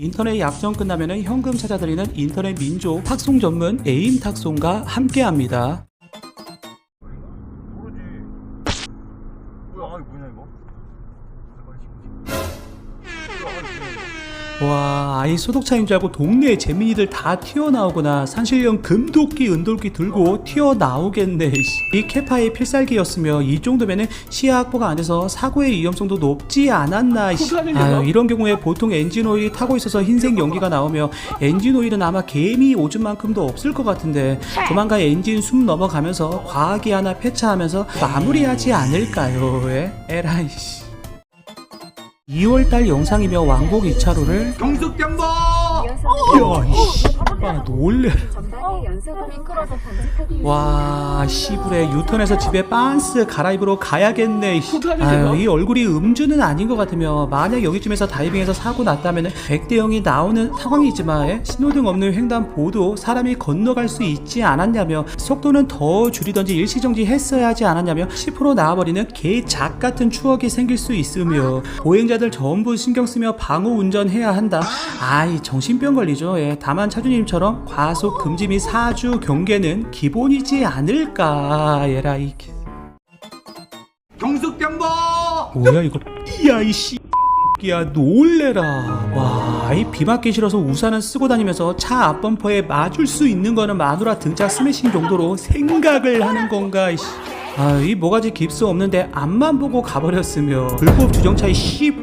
인터넷 약정 끝나면 현금 찾아드리는 인터넷 민족 탁송 전문 에임 탁송과 함께합니다. 모르지. 뭐야, 뭐냐 이거? 와, 아이 소독차인 줄 알고 동네 재민이들 다 튀어나오구나. 산신령 금도끼 은돌끼 들고 튀어나오겠네. 이 캐파의 필살기였으며 이 정도면은 시야 확보가 안 돼서 사고의 위험성도 높지 않았나. 아유, 이런 경우에 보통 엔진오일이 타고 있어서 흰색 연기가 나오며 엔진오일은 아마 개미 오줌만큼도 없을 것 같은데 조만간 엔진 숨 넘어가면서 과하게 하나 폐차하면서 마무리하지 않을까요? 에라이씨. 2월달 영상이며 왕복 2차로를 경숙병보! 이야 이씨 놀래. 와 씨부레 유턴해서 집에 빤스 갈아입으러 가야겠네. 아유, 이 얼굴이 음주는 아닌 것 같으며 만약 여기쯤에서 다이빙해서 사고 났다면 100대 0이 나오는 상황이지만 신호등 없는 횡단보도 사람이 건너갈 수 있지 않았냐며 속도는 더 줄이던지 일시정지 했어야 하지 않았냐며 10% 나와버리는 개작 같은 추억이 생길 수 있으며 보행자들 전부 신경 쓰며 방호 운전해야 한다. 아이 정신병 걸리죠. 다만 차주님처럼 과속 금지 및 사주 경계는 기본이지 않을까. 에라이 경숙병보! 뭐야 이거. 이야 이씨 야 놀래라. 와, 이 비 맞기 싫어서 우산은 쓰고 다니면서 차 앞범퍼에 맞을 수 있는 거는 마누라 등짝 스매싱 정도로 생각을 하는 건가. 이씨. 아, 이 뭐가지 깁스 없는데 앞만 보고 가버렸으며 불법 주정차의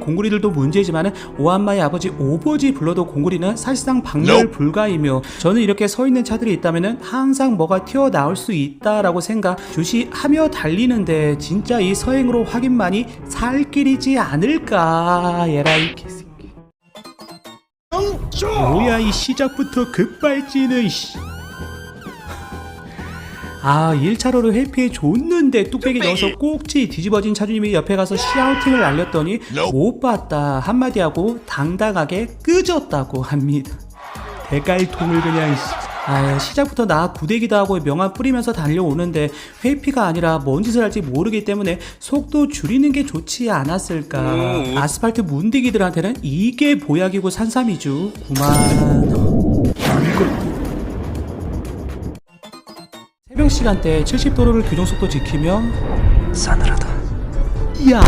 공구리들도 문제지만은 오한마의 아버지 오버지 불러도 공구리는 사실상 박멸 불가이며 저는 이렇게 서 있는 차들이 있다면은 항상 뭐가 튀어나올 수 있다라고 생각 주시하며 달리는데 진짜 이 서행으로 확인만이 살 길이지 않을까. 에라이 개새끼. 뭐야 이 시작부터 급발진은. 아 1차로를 회피해 줬는데 뚝배기 넣어서 꼭지 뒤집어진 차주님이 옆에 가서 샤우팅을 날렸더니 못 봤다 한마디 하고 당당하게 끄졌다고 합니다. 대갈통을 그냥. 아, 시작부터 나 구대기도 하고 명함 뿌리면서 달려오는데 회피가 아니라 뭔 짓을 할지 모르기 때문에 속도 줄이는 게 좋지 않았을까. 아스팔트 문디기들한테는 이게 보약이고 산삼이죠. 구만. 새벽 시간대 70도로를 규정속도 지키며 싸늘하다. 이야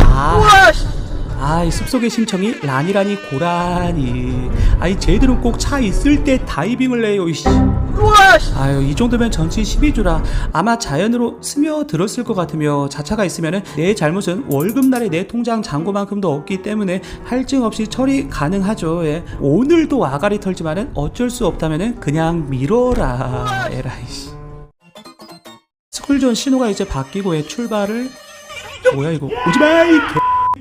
이 숲속의 심청이 라니라니 고라니. 아이 쟤들은 꼭 차 있을 때 다이빙을 해요. 이씨. 아유 이 정도면 전치 12주라 아마 자연으로 스며들었을 것 같으며 자차가 있으면은 내 잘못은 월급날에 내 통장 잔고만큼도 없기 때문에 할증 없이 처리 가능하죠. 오늘도 아가리 털지만은 어쩔 수 없다면은 그냥 밀어라. 에라이씨. 스쿨존 신호가 이제 바뀌고 출발을. 뭐야 이거. 오지마 이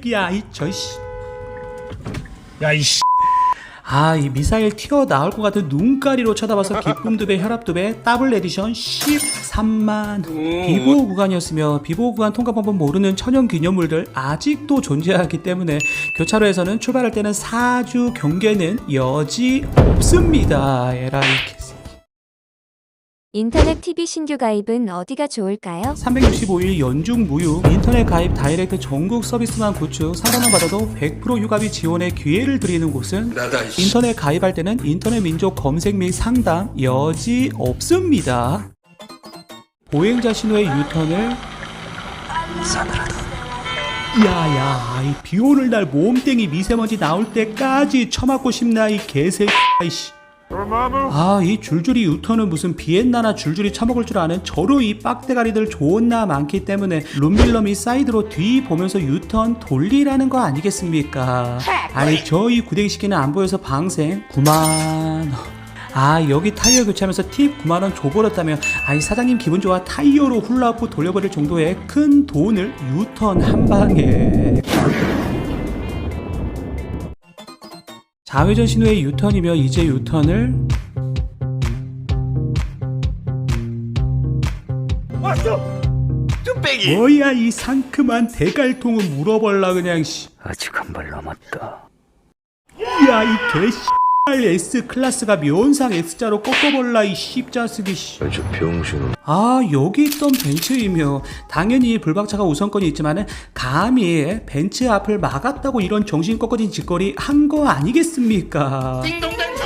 개야 이 저씨. 야 이씨. 아 이 미사일 튀어나올 것 같은 눈가리로 쳐다봐서 기쁨 2배 혈압 2배 더블 에디션 13만. 비보호 구간이었으며 비보호 구간 통과 방법 모르는 천연 기념물들 아직도 존재하기 때문에 교차로에서는 출발할 때는 사주 경계는 여지 없습니다. 에라이 인터넷 TV 신규 가입은 어디가 좋을까요? 365일 연중 무휴 인터넷 가입 다이렉트 전국 서비스만 구축 3만원 받아도 100% 휴가비 지원의 기회를 드리는 곳은 인터넷 가입할 때는 인터넷 민족 검색 및 상담 여지 없습니다. 보행자 신호의 유턴을 싸늘하다. 야야 이 비오는 날 몸땡이 미세먼지 나올 때까지 처맞고 싶나 이 개새끼. 아 이 줄줄이 유턴은 무슨 비엔나나 줄줄이 처먹을 줄 아는 저로 이 빡대가리들 좋은나 많기 때문에 룸밀러 및 사이드로 뒤 보면서 유턴 돌리라는 거 아니겠습니까. 아니 저 이 구대기 시키는 안 보여서 방생 9만. 아 여기 타이어 교체하면서 팁 9만원 줘버렸다며 아이 사장님 기분 좋아 타이어로 훌라후프 돌려버릴 정도의 큰 돈을 유턴 한방에. 좌회전 신호의 유턴이며 이제 유턴을 왔어. 뚝배기. 뭐야 이 상큼한 대갈통을 물어볼라 그냥. 아직 한 발 남았다. 야 이 개씨 S클래스가 면상 X자로 꺾어볼라 이 씹자스기 씨. 저 병신은 아 여기 있던 벤츠이며 당연히 불박차가 우선권이 있지만은 감히 벤츠 앞을 막았다고 이런 정신 꺾어진 짓거리 한 거 아니겠습니까?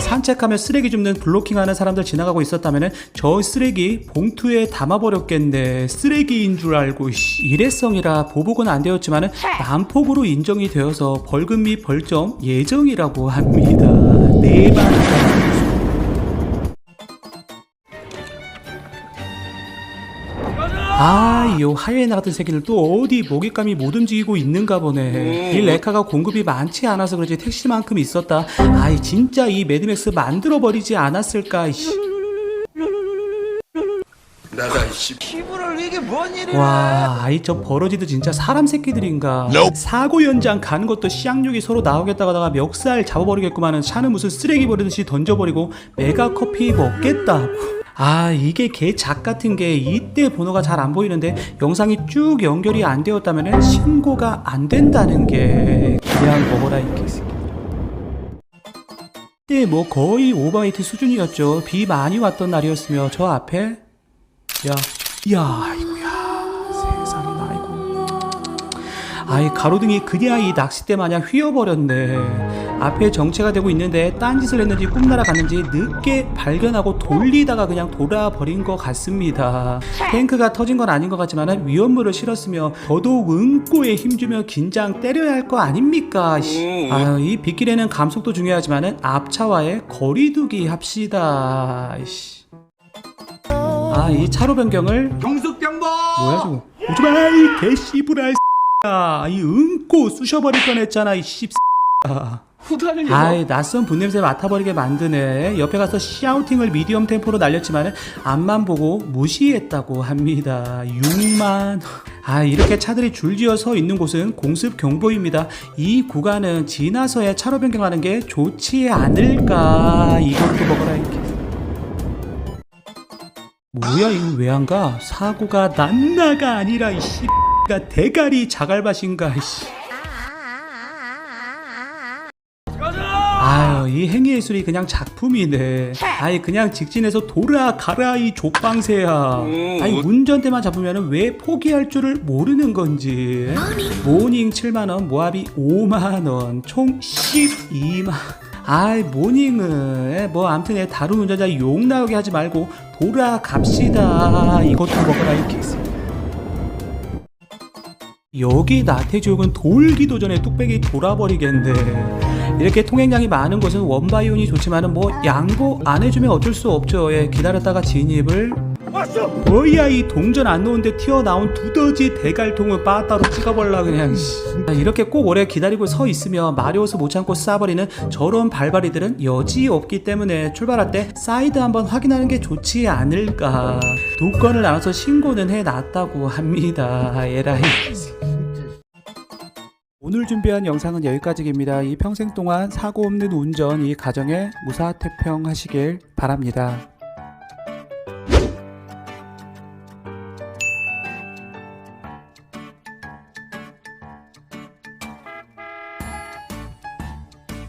산책하며 쓰레기 줍는 블로킹하는 사람들 지나가고 있었다면은 저 쓰레기 봉투에 담아버렸겠네. 쓰레기인 줄 알고 일회성이라 보복은 안 되었지만은 난폭으로 인정이 되어서 벌금 및 벌점 예정이라고 합니다. 네 방. 아, 요 하이에나 같은 새끼들 또 어디 먹잇감이 못 움직이고 있는가 보네. 이 레카가 공급이 많지 않아서 그렇지 택시만큼 있었다. 아이 진짜 이 매드맥스 만들어버리지 않았을까. 나가 이씨 피부를 이게 뭔 일이야. 와, 아이 저 버러지도 진짜 사람 새끼들인가. 사고 현장 가는 것도 씨앙육이 서로 나오겠다고 하다가 멱살 잡아버리겠구만은 차는 무슨 쓰레기 버리듯이 던져버리고 메가 커피 먹겠다고. 아 이게 개 작 같은 게 이때 번호가 잘 안 보이는데 영상이 쭉 연결이 안 되었다면 신고가 안 된다는 게 그냥 먹어라 이 개새끼. 이때 뭐 거의 오버웨이트 수준이었죠. 비 많이 왔던 날이었으며 저 앞에 야 아이고야 세상에나 아이고. 아이 가로등이 그냥 이 낚싯대 마냥 휘어버렸네. 앞에 정체가 되고 있는데 딴짓을 했는지 꿈나라 갔는지 늦게 발견하고 돌리다가 그냥 돌아버린 것 같습니다. 탱크가 터진 건 아닌 것 같지만 위험물을 실었으며 더더욱 응꼬에 힘주며 긴장 때려야 할 거 아닙니까? 아유, 이 빗길에는 감속도 중요하지만 앞차와의 거리두기 합시다. 아, 이 차로 변경을 경숙병보 뭐야 저거 오지마 이 개씨부랄 야, 이 응꼬 쑤셔버릴 뻔했잖아 이 씹. 아이 낯선 분냄새 맡아버리게 만드네. 옆에 가서 샤우팅을 미디엄 템포로 날렸지만 앞만 보고 무시했다고 합니다. 6만. 아 이렇게 차들이 줄지어 서 있는 곳은 공습 경보입니다. 이 구간은 지나서야 차로 변경하는 게 좋지 않을까. 이것도 먹어라 이렇게. 뭐야 이거 왜 안 가? 사고가 난나가 아니라 이 씨가 대가리 자갈밭인가 이씨. 아유 이 행위예술이 그냥 작품이네. 아이 그냥 직진해서 돌아가라 이 족방새야. 아이 운전대만 잡으면 왜 포기할 줄을 모르는 건지. 모닝 7만원 모하비 5만원 총 12만. 아이 모닝은 뭐 암튼 다른 운전자 욕 나오게 하지 말고 돌아갑시다. 이것도 먹어라 이 개새. 여기 나태지옥은 돌기도 전에 뚝배기 돌아버리겠네. 이렇게 통행량이 많은 곳은 원바이온이 좋지만은 뭐 양보 안 해주면 어쩔 수 없죠. 예, 기다렸다가 진입을. 뭐야 이 동전 안 놓은데 튀어나온 두더지 대갈통을 빠따로 찍어버려 그냥. 이렇게 꼭 오래 기다리고 서 있으면 마리오스 못 참고 쏴버리는 저런 발발이들은 여지 없기 때문에 출발할 때 사이드 한번 확인하는 게 좋지 않을까. 두 건을 나눠서 신고는 해놨다고 합니다. 에라이. 오늘 준비한 영상은 여기까지입니다. 이 평생 동안 사고 없는 운전 이 가정에 무사태평하시길 바랍니다.